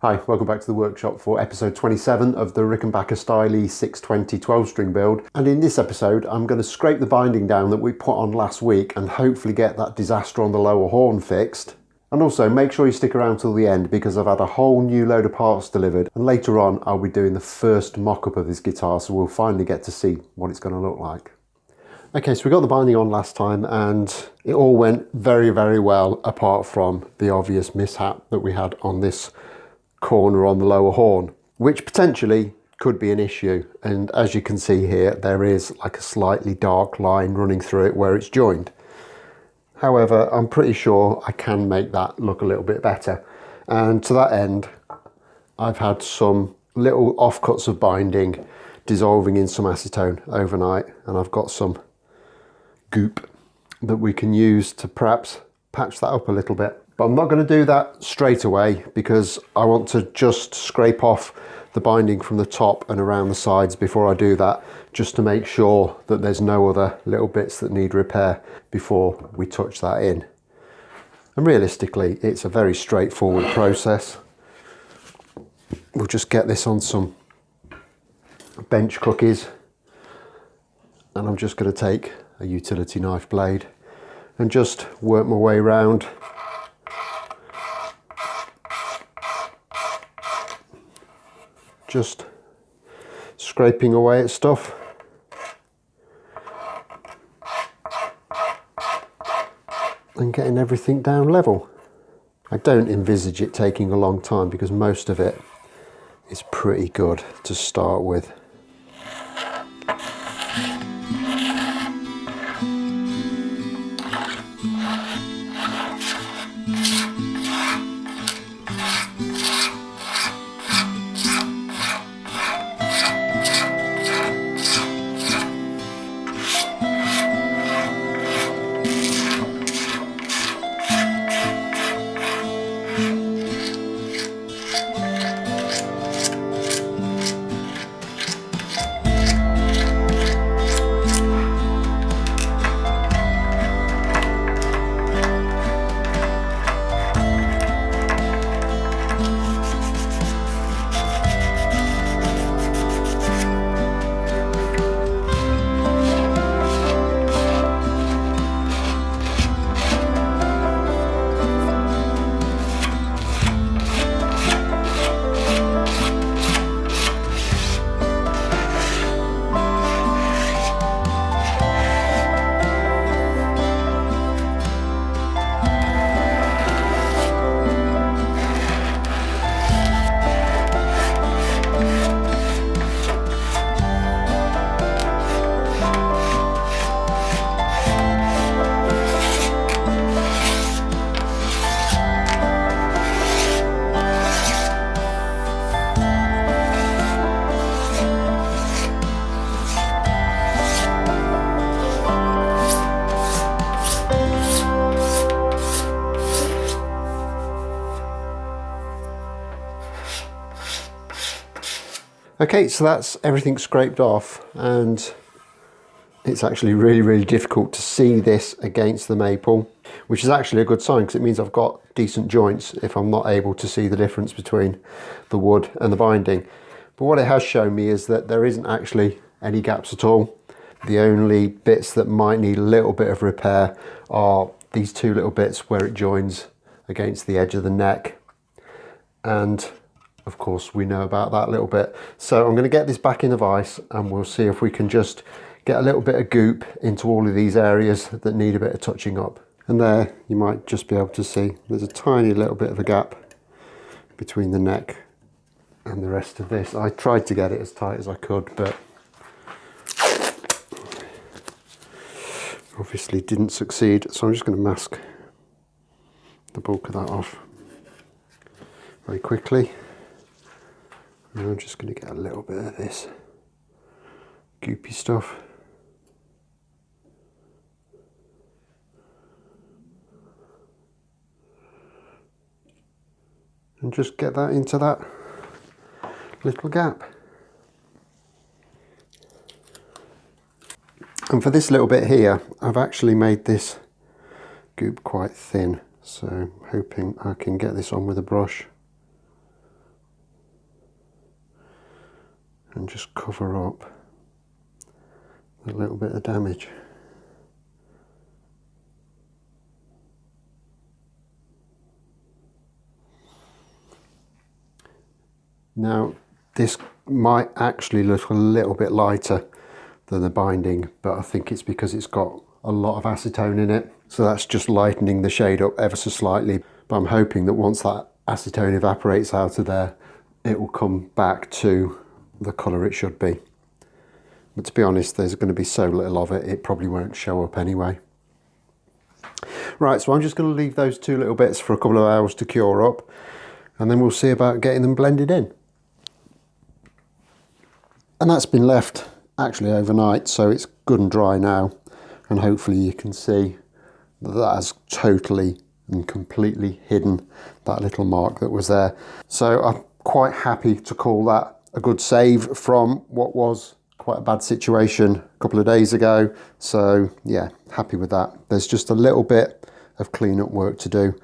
Hi, welcome back to the workshop for episode 27 of the Rickenbacker Styley 620 12-string build. And in this episode, I'm going to scrape the binding down that we put on last week and hopefully get that disaster on the lower horn fixed. And also make sure you stick around till the end because I've had a whole new load of parts delivered, and later on I'll be doing the first mock-up of this guitar, so we'll finally get to see what it's going to look like. Okay, so we got the binding on last time and it all went very, very well, apart from the obvious mishap that we had on this corner on the lower horn, which potentially could be an issue. And as you can see here, there is like a slightly dark line running through it where it's joined. However, I'm pretty sure I can make that look a little bit better. And to that end, I've had some little offcuts of binding dissolving in some acetone overnight, and I've got some goop that we can use to perhaps patch that up a little bit. But I'm not going to do that straight away because I want to just scrape off the binding from the top and around the sides before I do that, just to make sure that there's no other little bits that need repair before we touch that in. And realistically, it's a very straightforward process. We'll just get this on some bench cookies, and I'm just going to take a utility knife blade and just work my way around just scraping away at stuff. And getting everything down level. I don't envisage it taking a long time because most of it is pretty good to start with. Okay, so that's everything scraped off, and it's actually really difficult to see this against the maple, which is actually a good sign because it means I've got decent joints if I'm not able to see the difference between the wood and the binding. But what it has shown me is that there isn't actually any gaps at all. The only bits that might need a little bit of repair are these two little bits where it joins against the edge of the neck, and of course we know about that little bit. So I'm going to get this back in the vise and we'll see if we can just get a little bit of goop into all of these areas that need a bit of touching up. And there you might just be able to see there's a tiny little bit of a gap between the neck and the rest of this. I tried to get it as tight as I could, but obviously didn't succeed. So I'm just going to mask the bulk of that off very quickly. And I'm just going to get a little bit of this goopy stuff. And just get that into that little gap. And for this little bit here, I've actually made this goop quite thin, so I'm hoping I can get this on with a brush and just cover up a little bit of damage. Now this might actually look a little bit lighter than the binding, but I think it's because it's got a lot of acetone in it, so that's just lightening the shade up ever so slightly. But I'm hoping that once that acetone evaporates out of there, it will come back to the colour it should be. But to be honest, there's going to be so little of it, it probably won't show up anyway. Right, so I'm just going to leave those two little bits for a couple of hours to cure up, and then we'll see about getting them blended in. And that's been left actually overnight, so it's good and dry now, and hopefully you can see that has totally and completely hidden that little mark that was there. So I'm quite happy to call that a good save from what was quite a bad situation a couple of days ago. So yeah, happy with that. There's just a little bit of cleanup work to do,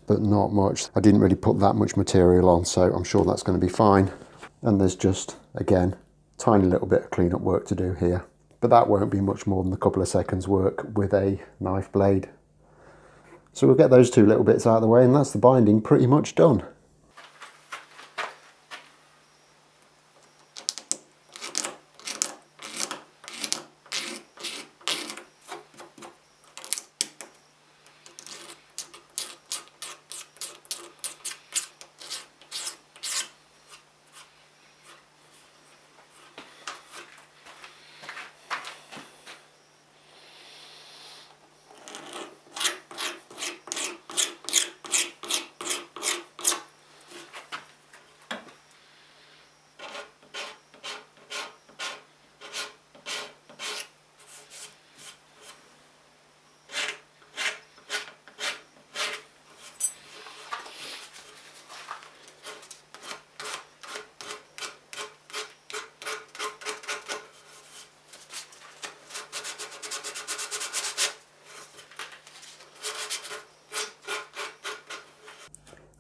but not much. I didn't really put that much material on, so I'm sure that's going to be fine. And there's just, again, tiny little bit of cleanup work to do here. But that won't be much more than a couple of seconds work with a knife blade. So we'll get those two little bits out of the way, and that's the binding pretty much done.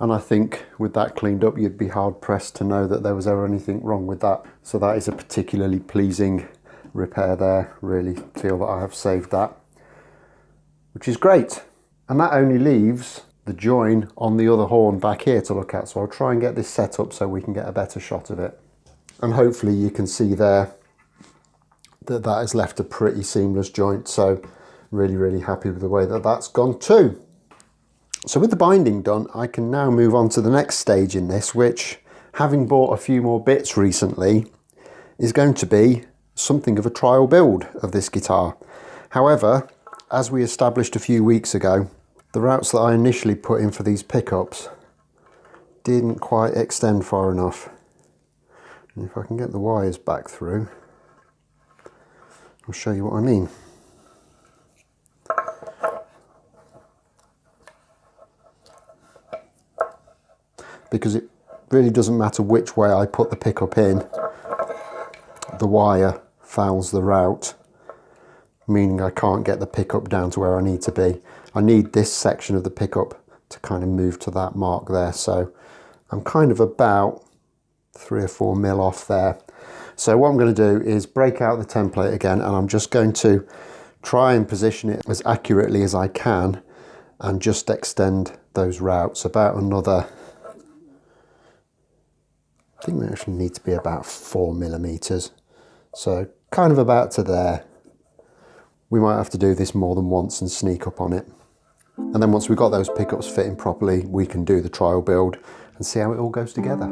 And I think with that cleaned up, you'd be hard pressed to know that there was ever anything wrong with that. So that is a particularly pleasing repair there. Really feel that I have saved that, which is great. And that only leaves the join on the other horn back here to look at. So I'll try and get this set up so we can get a better shot of it. And hopefully you can see there that that has left a pretty seamless joint. So really, really happy with the way that that's gone too. So with the binding done, I can now move on to the next stage in this, which, having bought a few more bits recently, is going to be something of a trial build of this guitar. However, as we established a few weeks ago, the routes that I initially put in for these pickups didn't quite extend far enough. And if I can get the wires back through, I'll show you what I mean. Because it really doesn't matter which way I put the pickup in, the wire fouls the route, meaning I can't get the pickup down to where I need to be. I need this section of the pickup to kind of move to that mark there, so I'm kind of about 3 or 4 mil off there. So what I'm going to do is break out the template again, and I'm just going to try and position it as accurately as I can and just extend those routes about another, I think they actually need to be about 4 millimeters. So kind of about to there. We might have to do this more than once and sneak up on it. And then once we've got those pickups fitting properly, we can do the trial build and see how it all goes together.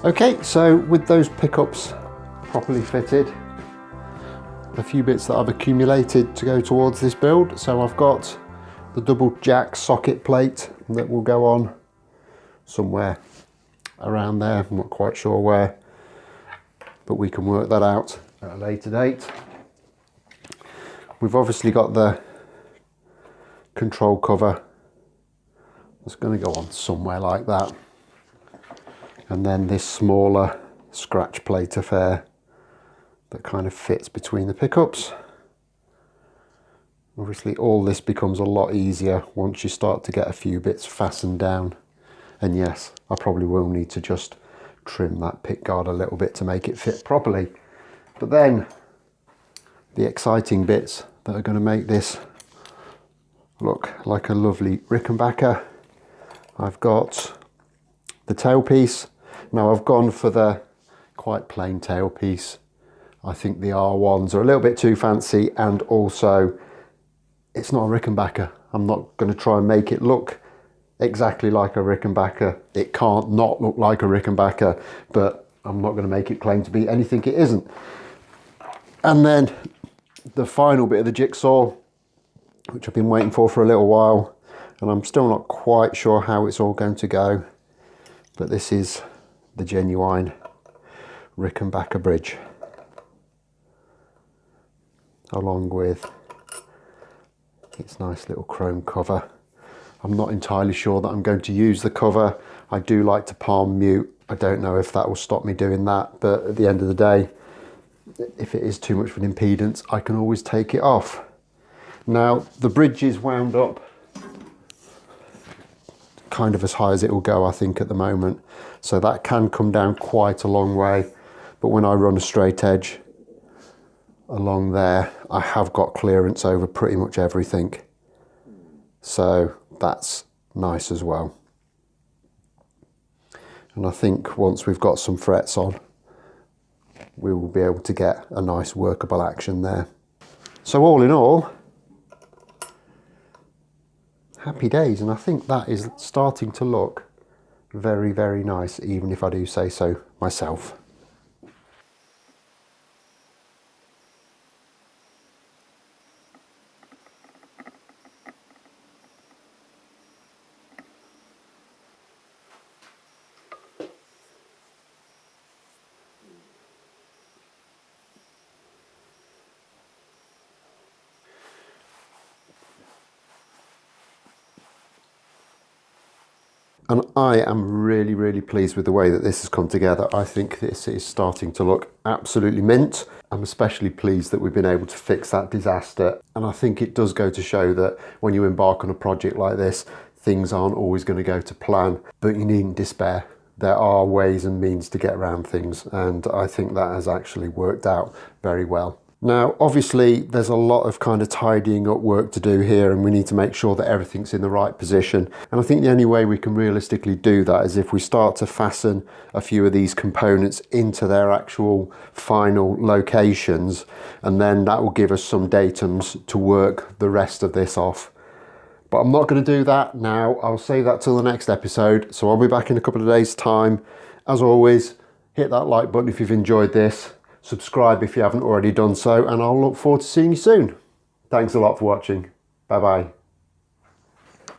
Okay, so with those pickups properly fitted, a few bits that I've accumulated to go towards this build. So I've got the double jack socket plate that will go on somewhere around there. I'm not quite sure where, but we can work that out at a later date. We've obviously got the control cover that's going to go on somewhere like that, and then this smaller scratch plate affair that kind of fits between the pickups. Obviously all this becomes a lot easier once you start to get a few bits fastened down, and yes, I probably will need to just trim that pick guard a little bit to make it fit properly. But then the exciting bits that are going to make this look like a lovely Rickenbacker. I've got the tailpiece. Now I've gone for the quite plain tailpiece. I think the R1s are a little bit too fancy, and also it's not a Rickenbacker. I'm not going to try and make it look exactly like a Rickenbacker. It can't not look like a Rickenbacker, but I'm not going to make it claim to be anything it isn't. And then the final bit of the jigsaw, which I've been waiting for a little while, and I'm still not quite sure how it's all going to go, but this is the genuine Rickenbacker bridge, along with its nice little chrome cover. I'm not entirely sure that I'm going to use the cover. I do like to palm mute. I don't know if that will stop me doing that, but at the end of the day, if it is too much of an impedance, I can always take it off. Now the bridge is wound up kind of as high as it will go, I think, at the moment, so that can come down quite a long way, but when I run a straight edge along there, I have got clearance over pretty much everything, so that's nice as well. And I think once we've got some frets on, we will be able to get a nice workable action there. So all in all, happy days, and I think that is starting to look very, very nice, even if I do say so myself. And I am really, really pleased with the way that this has come together. I think this is starting to look absolutely mint. I'm especially pleased that we've been able to fix that disaster. And I think it does go to show that when you embark on a project like this, things aren't always going to go to plan, but you needn't despair. There are ways and means to get around things, and I think that has actually worked out very well. Now, obviously, there's a lot of kind of tidying up work to do here, and we need to make sure that everything's in the right position. And I think the only way we can realistically do that is if we start to fasten a few of these components into their actual final locations, and then that will give us some datums to work the rest of this off. But I'm not going to do that now. I'll save that till the next episode. So I'll be back in a couple of days' time. As always, hit that like button if you've enjoyed this. Subscribe if you haven't already done so, and I'll look forward to seeing you soon. Thanks a lot for watching. Bye bye.